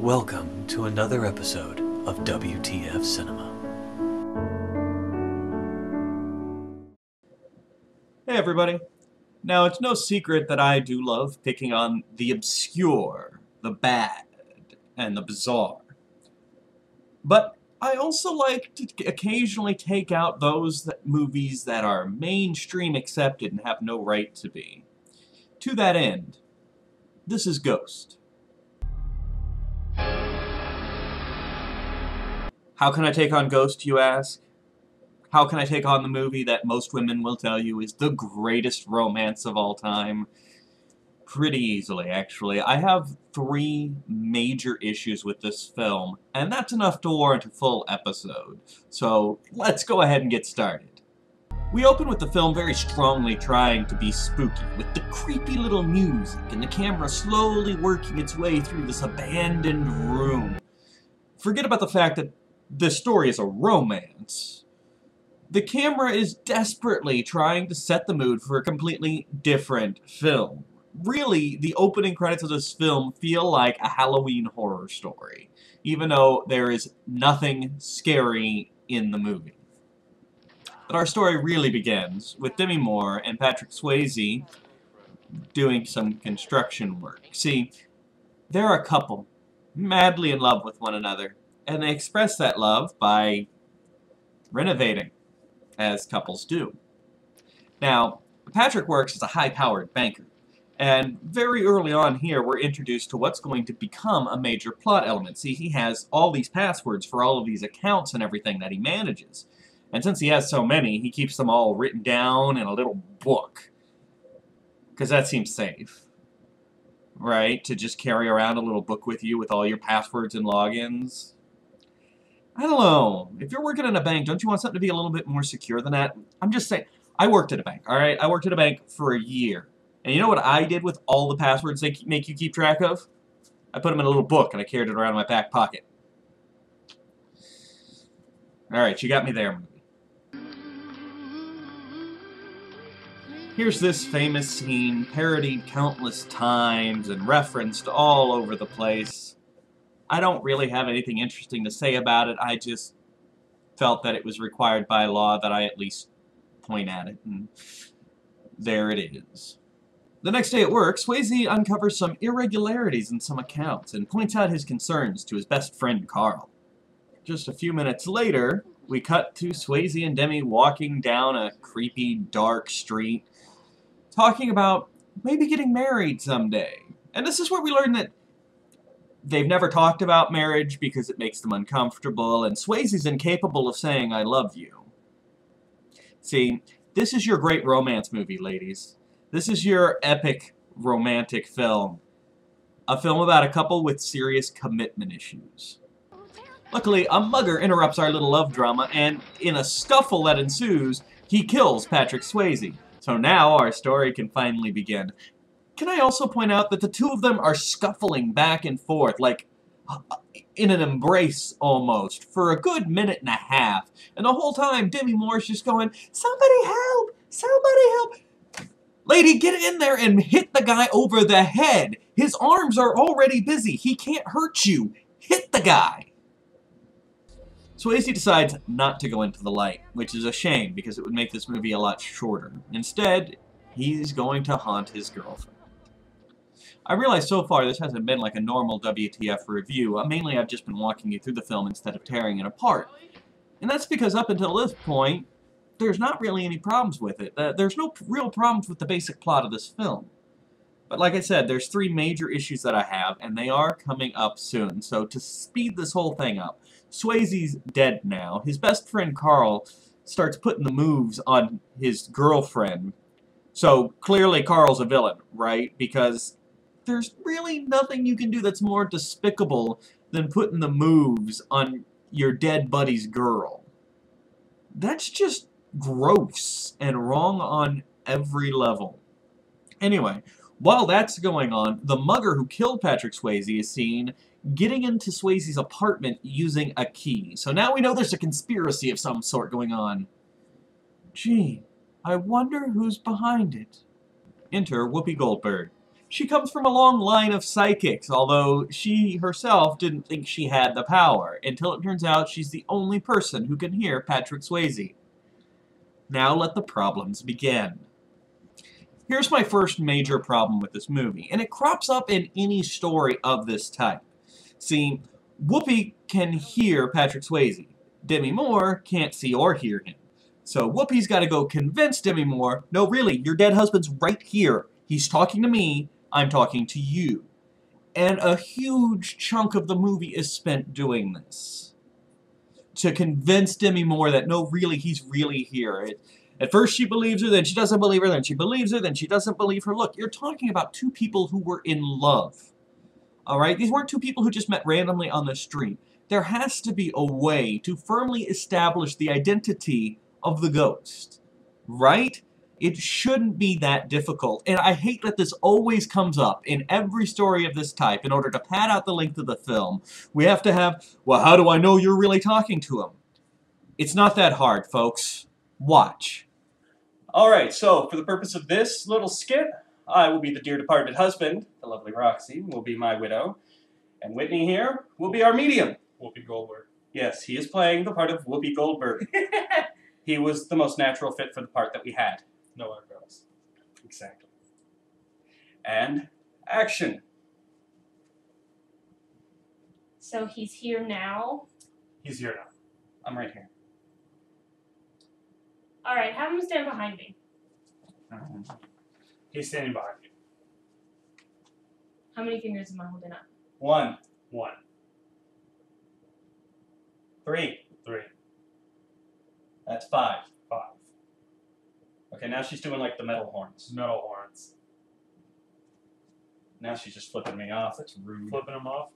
Welcome to another episode of WTF Cinema. Hey everybody. Now, it's no secret that I do love picking on the obscure, the bad, and the bizarre. But I also like to occasionally take out those movies that are mainstream accepted and have no right to be. To that end, this is Ghost. How can I take on Ghost, you ask? How can I take on the movie that most women will tell you is the greatest romance of all time? Pretty easily, actually. I have 3 major issues with this film, and that's enough to warrant a full episode. So, let's go ahead and get started. We open with the film very strongly trying to be spooky, with the creepy little music and the camera slowly working its way through this abandoned room. Forget about the fact that this story is a romance. The camera is desperately trying to set the mood for a completely different film. Really, the opening credits of this film feel like a Halloween horror story, even though there is nothing scary in the movie. But our story really begins with Demi Moore and Patrick Swayze doing some construction work. See, they're a couple, madly in love with one another, and they express that love by renovating, as couples do. Now, Patrick works as a high-powered banker, and very early on here we're introduced to what's going to become a major plot element. See, he has all these passwords for all of these accounts and everything that he manages. And since he has so many, he keeps them all written down in a little book. Because that seems safe. Right? To just carry around a little book with you with all your passwords and logins. I don't know. If you're working in a bank, don't you want something to be a little bit more secure than that? I'm just saying. I worked at a bank, alright? I worked at a bank for a year. And you know what I did with all the passwords they make you keep track of? I put them in a little book and I carried it around in my back pocket. Alright, you got me there, movie. Here's this famous scene, parodied countless times and referenced all over the place. I don't really have anything interesting to say about it. I just felt that it was required by law that I at least point at it, and there it is. The next day at work, Swayze uncovers some irregularities in some accounts and points out his concerns to his best friend, Carl. Just a few minutes later, we cut to Swayze and Demi walking down a creepy, dark street, talking about maybe getting married someday. And this is where we learn that they've never talked about marriage because it makes them uncomfortable, and Swayze's incapable of saying, "I love you." See, this is your great romance movie, ladies. This is your epic romantic film. A film about a couple with serious commitment issues. Luckily, a mugger interrupts our little love drama, and in a scuffle that ensues, he kills Patrick Swayze. So now our story can finally begin. Can I also point out that the two of them are scuffling back and forth, like in an embrace almost, for a good minute and a half. And the whole time, Demi Moore's just going, "Somebody help! Somebody help!" Lady, get in there and hit the guy over the head. His arms are already busy. He can't hurt you. Hit the guy. Swayze decides not to go into the light, which is a shame because it would make this movie a lot shorter. Instead, he's going to haunt his girlfriend. I realize so far this hasn't been like a normal WTF review. Mainly I've just been walking you through the film instead of tearing it apart. And that's because up until this point, there's not really any problems with it. There's no real problems with the basic plot of this film. But like I said, there's 3 major issues that I have, and they are coming up soon. So to speed this whole thing up, Swayze's dead now. His best friend Carl starts putting the moves on his girlfriend. So clearly Carl's a villain, right? Because there's really nothing you can do that's more despicable than putting the moves on your dead buddy's girl. That's just gross and wrong on every level. Anyway, while that's going on, the mugger who killed Patrick Swayze is seen getting into Swayze's apartment using a key. So now we know there's a conspiracy of some sort going on. Gee, I wonder who's behind it. Enter Whoopi Goldberg. She comes from a long line of psychics, although she herself didn't think she had the power, until it turns out she's the only person who can hear Patrick Swayze. Now let the problems begin. Here's my first major problem with this movie, and it crops up in any story of this type. See, Whoopi can hear Patrick Swayze. Demi Moore can't see or hear him. So Whoopi's got to go convince Demi Moore, no really, your dead husband's right here. He's talking to me, I'm talking to you. And a huge chunk of the movie is spent doing this. To convince Demi Moore that, no, really, he's really here. At first she believes her, then she doesn't believe her, then she believes her, then she doesn't believe her. Look, you're talking about two people who were in love. Alright? These weren't two people who just met randomly on the street. There has to be a way to firmly establish the identity of the ghost. Right? It shouldn't be that difficult, and I hate that this always comes up in every story of this type. In order to pad out the length of the film, we have to have, well, how do I know you're really talking to him? It's not that hard, folks. Watch. Alright, so for the purpose of this little skit, I will be the dear departed husband, the lovely Roxy will be my widow, and Whitney here will be our medium. Whoopi Goldberg. Yes, he is playing the part of Whoopi Goldberg. He was the most natural fit for the part that we had. No eyebrows. Exactly. And action. So he's here now? He's here now. I'm right here. Alright, have him stand behind me. He's standing behind you. How many fingers am I holding up? 1, 1, 3. 3, That's 5. 5. Okay, now she's doing like the metal horns. Metal horns. Now she's just flipping me off. That's rude. Flipping him off.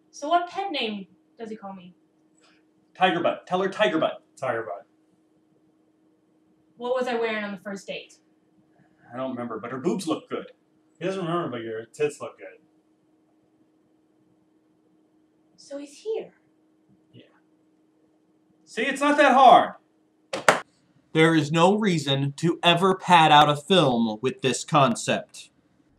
So what pet name does he call me? Tiger Butt. Tell her Tiger Butt. Tiger Butt. What was I wearing on the first date? I don't remember, but her boobs look good. He doesn't remember, but your tits look good. So he's here. See, it's not that hard. There is no reason to ever pad out a film with this concept.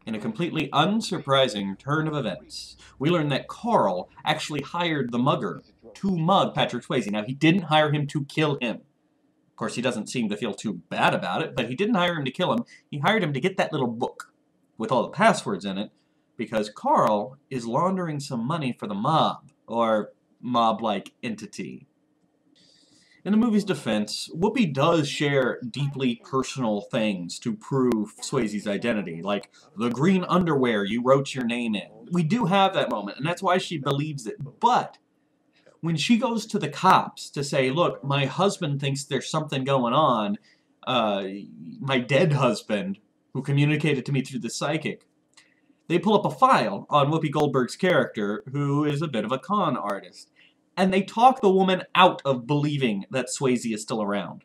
In a completely unsurprising turn of events, we learn that Carl actually hired the mugger to mug Patrick Swayze. Now, he didn't hire him to kill him. Of course, he doesn't seem to feel too bad about it, but he didn't hire him to kill him. He hired him to get that little book with all the passwords in it, because Carl is laundering some money for the mob, or mob-like entity. In the movie's defense, Whoopi does share deeply personal things to prove Swayze's identity, like the green underwear you wrote your name in. We do have that moment, and that's why she believes it. But when she goes to the cops to say, look, my husband thinks there's something going on, my dead husband, who communicated to me through the psychic, they pull up a file on Whoopi Goldberg's character, who is a bit of a con artist. And they talk the woman out of believing that Swayze is still around.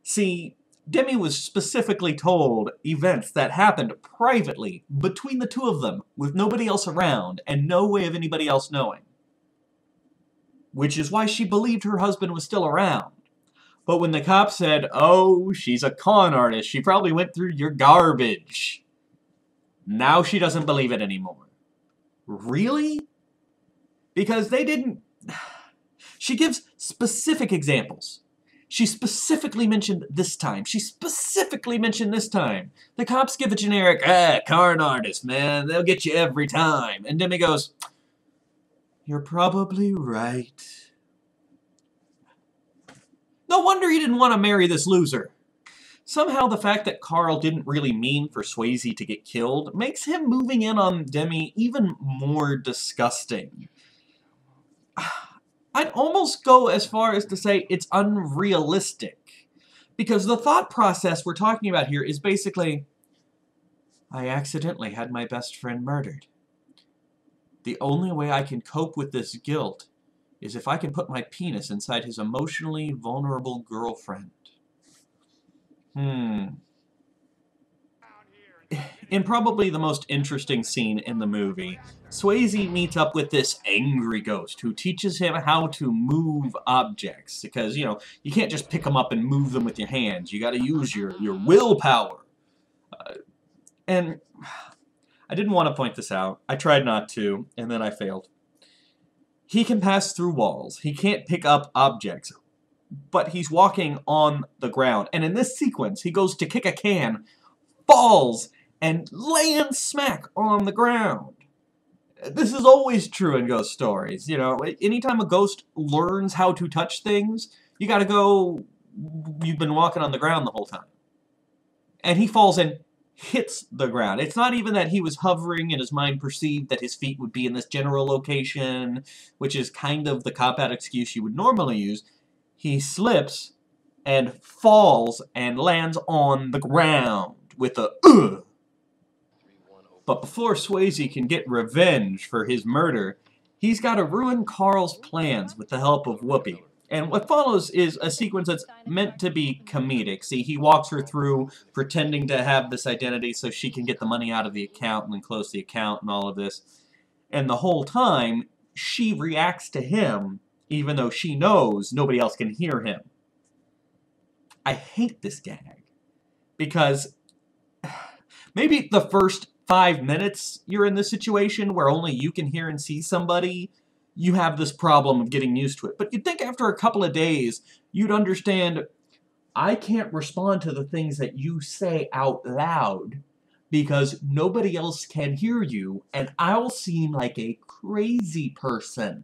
See, Demi was specifically told events that happened privately between the two of them, with nobody else around, and no way of anybody else knowing. Which is why she believed her husband was still around. But when the cops said, oh, she's a con artist, she probably went through your garbage, now she doesn't believe it anymore. Really? Because they didn't... She gives specific examples. She specifically mentioned this time. She specifically mentioned this time. The cops give a generic, con artist, man. They'll get you every time. And Demi goes, you're probably right. No wonder he didn't want to marry this loser. Somehow the fact that Carl didn't really mean for Swayze to get killed makes him moving in on Demi even more disgusting. I'd almost go as far as to say it's unrealistic. Because the thought process we're talking about here is basically, I accidentally had my best friend murdered. The only way I can cope with this guilt is if I can put my penis inside his emotionally vulnerable girlfriend. In probably the most interesting scene in the movie, Swayze meets up with this angry ghost who teaches him how to move objects. Because, you know, you can't just pick them up and move them with your hands. You gotta use your willpower. And I didn't want to point this out. I tried not to, and then I failed. He can pass through walls. He can't pick up objects. But he's walking on the ground. And in this sequence, he goes to kick a can, falls, and lands smack on the ground. This is always true in ghost stories. You know, anytime a ghost learns how to touch things, you gotta go, you've been walking on the ground the whole time. And he falls and hits the ground. It's not even that he was hovering and his mind perceived that his feet would be in this general location, which is kind of the cop-out excuse you would normally use. He slips and falls and lands on the ground with a ugh. But before Swayze can get revenge for his murder, he's got to ruin Carl's plans with the help of Whoopi. And what follows is a sequence that's meant to be comedic. See, he walks her through pretending to have this identity so she can get the money out of the account and then close the account and all of this. And the whole time, she reacts to him, even though she knows nobody else can hear him. I hate this gag. Because maybe the first 5 minutes you're in this situation where only you can hear and see somebody, you have this problem of getting used to it. But you'd think after a couple of days, you'd understand, I can't respond to the things that you say out loud because nobody else can hear you, and I'll seem like a crazy person.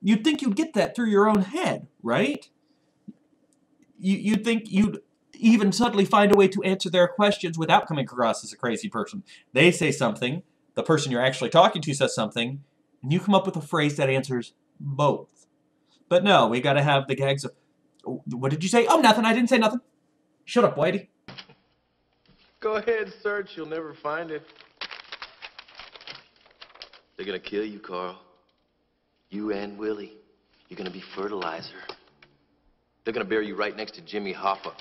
You'd think you'd get that through your own head, right? You'd think you'd even suddenly find a way to answer their questions without coming across as a crazy person. They say something, the person you're actually talking to says something, and you come up with a phrase that answers both. But no, we gotta have the gags of, oh, what did you say? Oh, nothing, I didn't say nothing. Shut up, Whitey. Go ahead, search, you'll never find it. They're gonna kill you, Carl. You and Willie. You're gonna be fertilizer. They're gonna bury you right next to Jimmy Hoffa.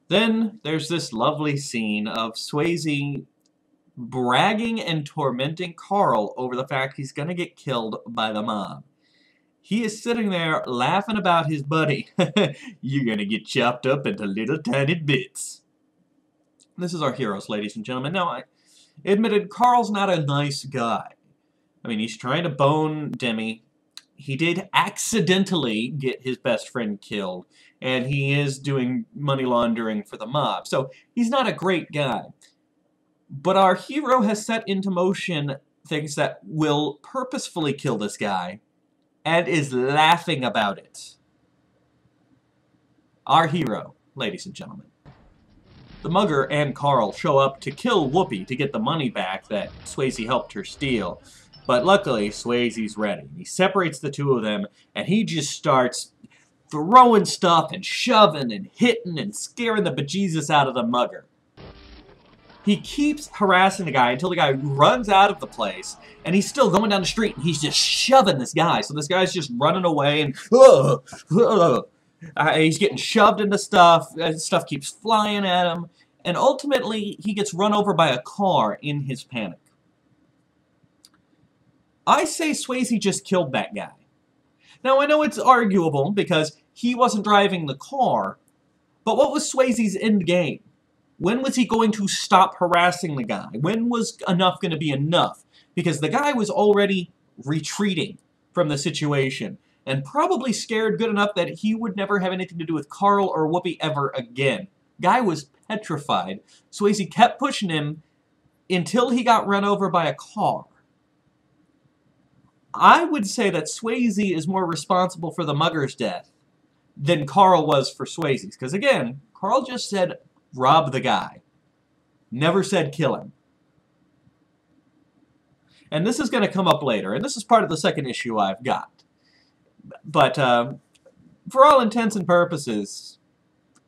Then there's this lovely scene of Swayze bragging and tormenting Carl over the fact he's gonna get killed by the mob. He is sitting there laughing about his buddy. You're gonna get chopped up into little tiny bits. This is our heroes, ladies and gentlemen. Now, I admitted Carl's not a nice guy. I mean, he's trying to bone Demi. He did accidentally get his best friend killed, and he is doing money laundering for the mob. So he's not a great guy. But our hero has set into motion things that will purposefully kill this guy, and is laughing about it. Our hero, ladies and gentlemen. The mugger and Carl show up to kill Whoopi to get the money back that Swayze helped her steal. But luckily, Swayze's ready. He separates the two of them, and he just starts throwing stuff and shoving and hitting and scaring the bejesus out of the mugger. He keeps harassing the guy until the guy runs out of the place, and he's still going down the street, and he's just shoving this guy. So this guy's just running away, and he's getting shoved into stuff. Stuff keeps flying at him, and ultimately, he gets run over by a car in his panic. I say Swayze just killed that guy. Now, I know it's arguable because he wasn't driving the car, but what was Swayze's end game? When was he going to stop harassing the guy? When was enough going to be enough? Because the guy was already retreating from the situation and probably scared good enough that he would never have anything to do with Carl or Whoopi ever again. Guy was petrified. Swayze kept pushing him until he got run over by a car. I would say that Swayze is more responsible for the mugger's death than Carl was for Swayze's. Because again, Carl just said, rob the guy. Never said kill him. And this is going to come up later, and this is part of the second issue I've got. But for all intents and purposes,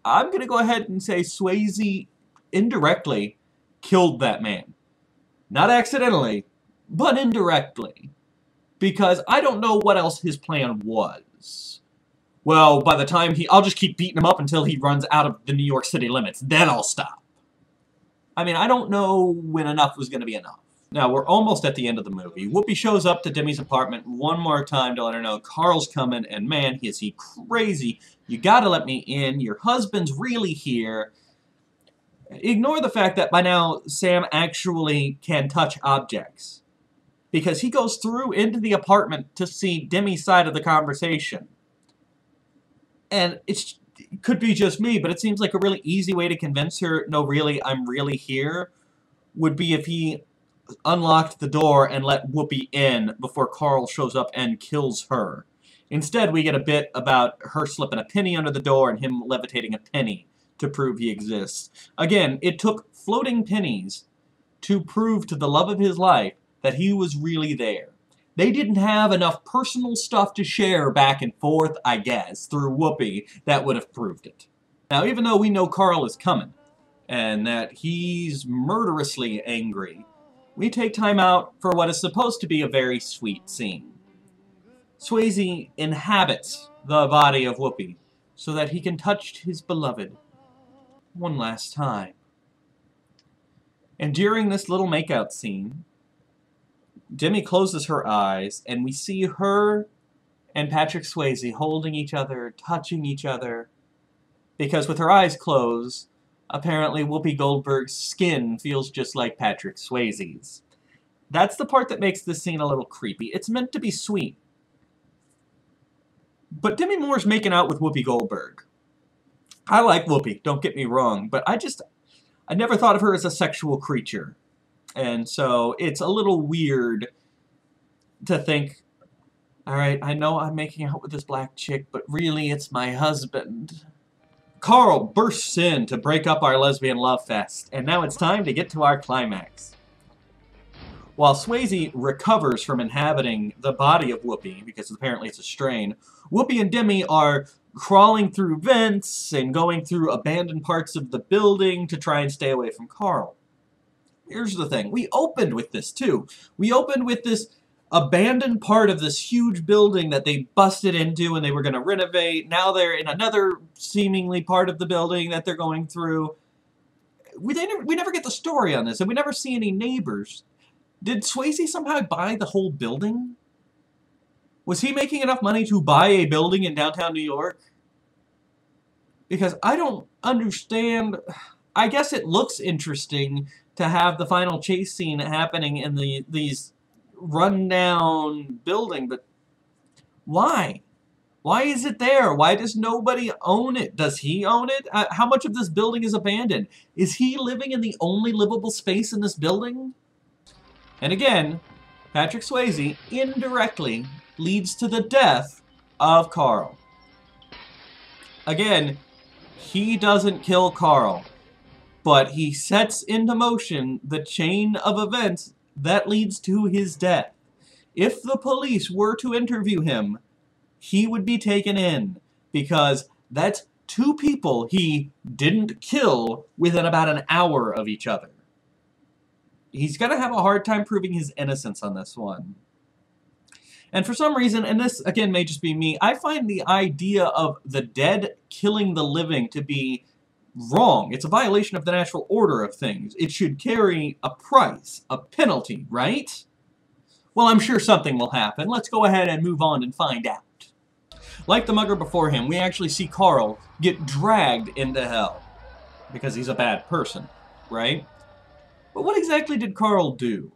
I'm going to go ahead and say Swayze indirectly killed that man. Not accidentally, but indirectly. Because I don't know what else his plan was. Well, by the time I'll just keep beating him up until he runs out of the New York City limits. Then I'll stop. I mean, I don't know when enough was going to be enough. Now, we're almost at the end of the movie. Whoopi shows up to Demi's apartment one more time to let her know Carl's coming, and man, is he crazy. You gotta let me in. Your husband's really here. Ignore the fact that by now Sam actually can touch objects, because he goes through into the apartment to see Demi's side of the conversation. And it could be just me, but it seems like a really easy way to convince her, no, really, I'm really here, would be if he unlocked the door and let Whoopi in before Carl shows up and kills her. Instead, we get a bit about her slipping a penny under the door and him levitating a penny to prove he exists. Again, it took floating pennies to prove to the love of his life that he was really there. They didn't have enough personal stuff to share back and forth, I guess, through Whoopi that would have proved it. Now, even though we know Carl is coming, and that he's murderously angry, we take time out for what is supposed to be a very sweet scene. Swayze inhabits the body of Whoopi so that he can touch his beloved one last time. And during this little makeout scene, Demi closes her eyes, and we see her and Patrick Swayze holding each other, touching each other, because with her eyes closed, apparently Whoopi Goldberg's skin feels just like Patrick Swayze's. That's the part that makes this scene a little creepy. It's meant to be sweet. But Demi Moore's making out with Whoopi Goldberg. I like Whoopi, don't get me wrong, but I never thought of her as a sexual creature. And so it's a little weird to think, alright, I know I'm making out with this black chick, but really it's my husband. Carl bursts in to break up our lesbian love fest, and now it's time to get to our climax. While Swayze recovers from inhabiting the body of Whoopi, because apparently it's a strain, Whoopi and Demi are crawling through vents and going through abandoned parts of the building to try and stay away from Carl. Here's the thing. We opened with this, too. We opened with this abandoned part of this huge building that they busted into and they were going to renovate. Now they're in another seemingly part of the building that they're going through. We never get the story on this, and we never see any neighbors. Did Swayze somehow buy the whole building? Was he making enough money to buy a building in downtown New York? Because I don't understand. I guess it looks interesting to have the final chase scene happening in these run-down building, but why? Why is it there? Why does nobody own it? Does he own it? How much of this building is abandoned? Is he living in the only livable space in this building? And again, Patrick Swayze indirectly leads to the death of Carl. Again, he doesn't kill Carl, but he sets into motion the chain of events that leads to his death. If the police were to interview him, he would be taken in, because that's two people he didn't kill within about an hour of each other. He's going to have a hard time proving his innocence on this one. And for some reason, and this again may just be me, I find the idea of the dead killing the living to be wrong. It's a violation of the natural order of things. It should carry a price, a penalty, right? Well, I'm sure something will happen. Let's go ahead and move on and find out. Like the mugger before him, we actually see Carl get dragged into hell. Because he's a bad person, right? But what exactly did Carl do?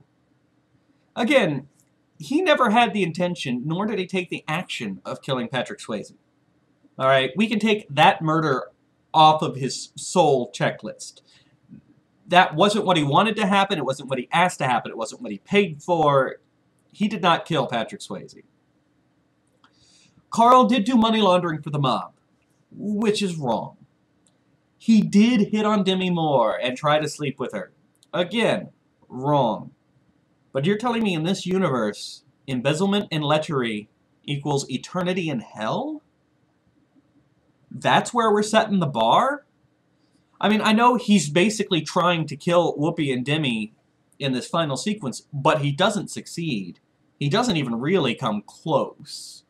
Again, he never had the intention, nor did he take the action of killing Patrick Swayze. Alright, we can take that murder off of his soul checklist. That wasn't what he wanted to happen, it wasn't what he asked to happen, it wasn't what he paid for. He did not kill Patrick Swayze. Carl did do money laundering for the mob, which is wrong. He did hit on Demi Moore and try to sleep with her. Again, wrong. But you're telling me in this universe, embezzlement and lechery equals eternity in hell? That's where we're setting the bar? I mean, I know he's basically trying to kill Whoopi and Demi in this final sequence, but he doesn't succeed. He doesn't even really come close.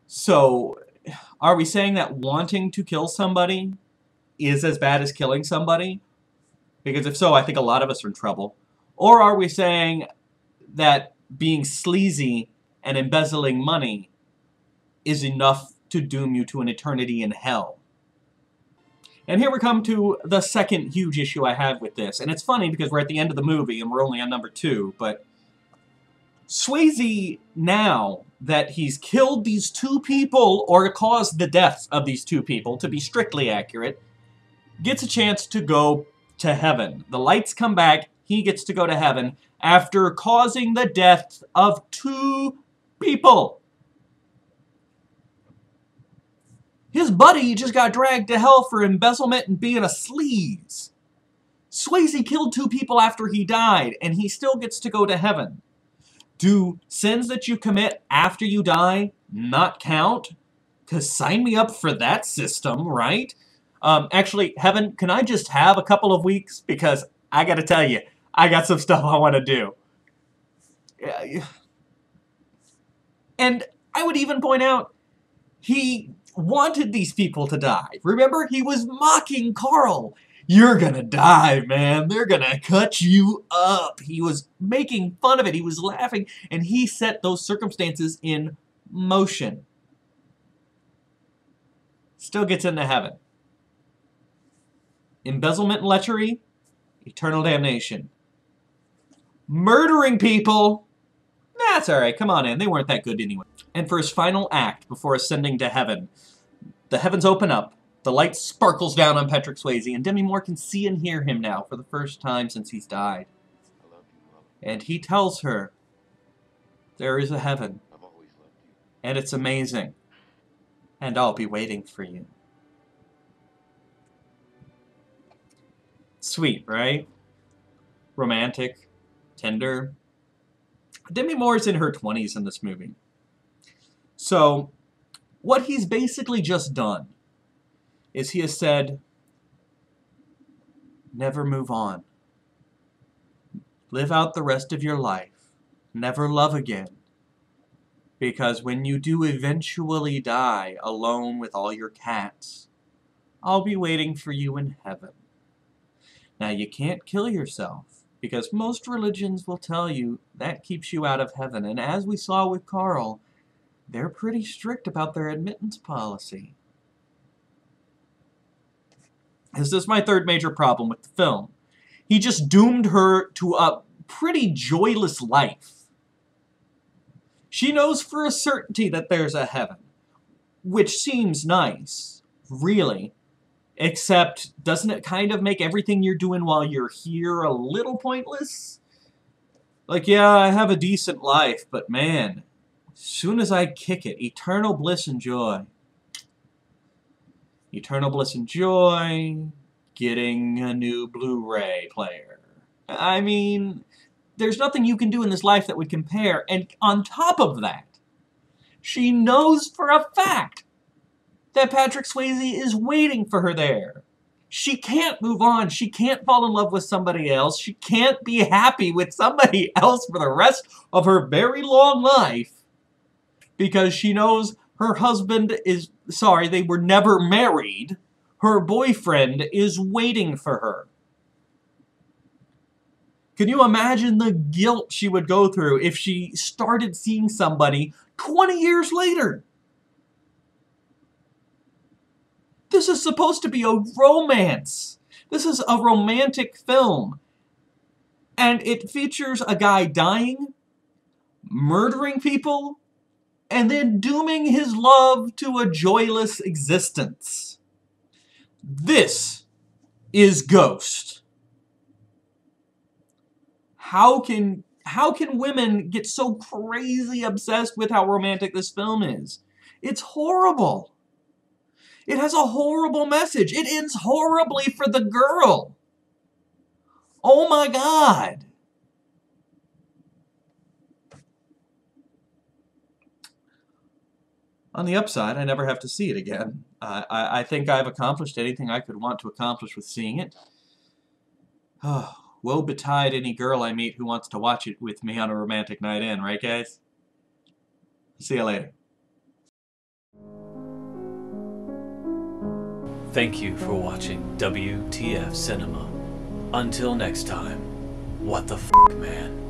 So, are we saying that wanting to kill somebody is as bad as killing somebody? Because if so, I think a lot of us are in trouble. Or are we saying that being sleazy and embezzling money is enough to doom you to an eternity in hell? And here we come to the second huge issue I have with this. And it's funny because we're at the end of the movie and we're only on number 2, but Swayze, now that he's killed these 2 people, or caused the deaths of these 2 people, to be strictly accurate, gets a chance to go to heaven. The lights come back, he gets to go to heaven after causing the death of 2 people. His buddy just got dragged to hell for embezzlement and being a sleaze. Swayze killed 2 people after he died, and he still gets to go to heaven. Do sins that you commit after you die not count? Because sign me up for that system, right? Actually, heaven, can I just have a couple of weeks? Because I gotta tell you, I got some stuff I want to do. And I would even point out, he wanted these people to die. Remember, he was mocking Carl. You're gonna die, man. They're gonna cut you up. He was making fun of it. He was laughing, and he set those circumstances in motion. Still gets into heaven. Embezzlement and lechery, eternal damnation. Murdering people, that's alright, come on in. They weren't that good anyway. And for his final act before ascending to heaven, the heavens open up, the light sparkles down on Patrick Swayze, and Demi Moore can see and hear him now for the first time since he's died. And he tells her, there is a heaven, and it's amazing, and I'll be waiting for you. Sweet, right? Romantic, tender. Demi Moore's in her 20s in this movie. So, what he's basically just done is he has said, never move on. Live out the rest of your life. Never love again. Because when you do eventually die alone with all your cats, I'll be waiting for you in heaven. Now, you can't kill yourself, because most religions will tell you that keeps you out of heaven. And as we saw with Carl, they're pretty strict about their admittance policy. This is my third major problem with the film. He just doomed her to a pretty joyless life. She knows for a certainty that there's a heaven, which seems nice, really. Except, doesn't it kind of make everything you're doing while you're here a little pointless? Like, yeah, I have a decent life, but man, as soon as I kick it, eternal bliss and joy. Eternal bliss and joy, getting a new Blu-ray player. I mean, there's nothing you can do in this life that would compare, and on top of that, she knows for a fact that Patrick Swayze is waiting for her there. She can't move on. She can't fall in love with somebody else. She can't be happy with somebody else for the rest of her very long life because she knows her husband is, sorry, they were never married. Her boyfriend is waiting for her. Can you imagine the guilt she would go through if she started seeing somebody 20 years later? This is supposed to be a romance. This is a romantic film. And it features a guy dying, murdering people, and then dooming his love to a joyless existence. This is Ghost. How can women get so crazy obsessed with how romantic this film is? It's horrible. It has a horrible message. It ends horribly for the girl. Oh my God. On the upside, I never have to see it again. I think I've accomplished anything I could want to accomplish with seeing it. Oh, woe betide any girl I meet who wants to watch it with me on a romantic night in, right guys? See you later. Thank you for watching WTF Cinema. Until next time, what the f, man?